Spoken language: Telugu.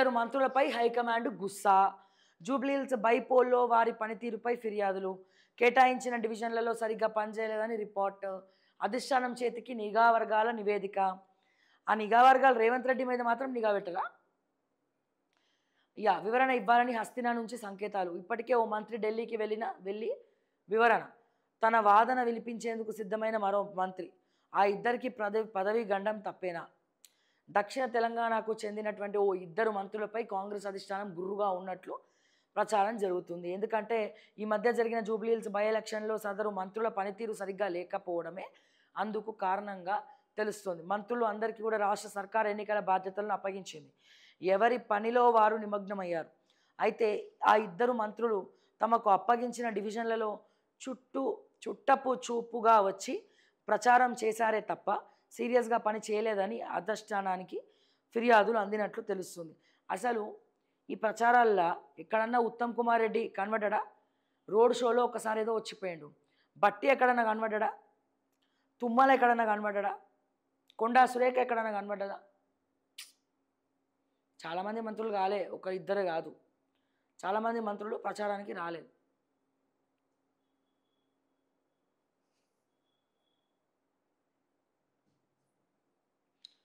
ఇద్దరు మంత్రులపై హైకమాండ్ గుస్సా. జూబ్లీహిల్స్ బైపోల్లో వారి పనితీరుపై ఫిర్యాదులు. కేటాయించిన డివిజన్లలో సరిగ్గా పనిచేయలేదని రిపోర్ట్. అధిష్టానం చేతికి నిఘా వర్గాల నివేదిక. ఆ నిఘా వర్గాలు రేవంత్ రెడ్డి మీద మాత్రం నిఘా పెట్టరా? వివరణ ఇవ్వాలని హస్తినా నుంచి సంకేతాలు. ఇప్పటికే ఓ మంత్రి ఢిల్లీకి వెళ్ళి వివరణ. తన వాదన వినిపించేందుకు సిద్ధమైన మరో మంత్రి. ఆ ఇద్దరికి పదవి గండం తప్పేనా? దక్షిణ తెలంగాణకు చెందినటువంటి ఓ ఇద్దరు మంత్రులపై కాంగ్రెస్ అధిష్టానం గుర్రుగా ఉన్నట్లు ప్రచారం జరుగుతుంది. ఎందుకంటే ఈ మధ్య జరిగిన జూబ్లీహిల్స్ బై ఎలక్షన్లో సదరు మంత్రుల పనితీరు సరిగ్గా లేకపోవడమే అందుకు కారణంగా తెలుస్తుంది. మంత్రులు అందరికీ కూడా రాష్ట్ర సర్కార్ ఎన్నికల బాధ్యతలను అప్పగించింది. ఎవరి పనిలో వారు నిమగ్నమయ్యారు. అయితే ఆ ఇద్దరు మంత్రులు తమకు అప్పగించిన డివిజన్లలో చుట్టపు చూపుగా వచ్చి ప్రచారం చేశారే తప్ప సీరియస్గా పని చేయలేదని అధిష్టానానికి ఫిర్యాదులు అందినట్లు తెలుస్తుంది. అసలు ఈ ప్రచారాల్లో ఎక్కడన్నా ఉత్తమ్ కుమార్ రెడ్డి కనబడ్డా? రోడ్ షోలో ఒకసారి ఏదో వచ్చిపోయాడు. బట్టి ఎక్కడన్నా కనబడ్డా? తుమ్మల ఎక్కడన్నా కనబడ్డా? కొండా సురేఖ ఎక్కడన్నా కనబడ్డా? చాలామంది మంత్రులు కాలే, ఒక ఇద్దరు కాదు, చాలామంది మంత్రులు ప్రచారానికి రాలేదు.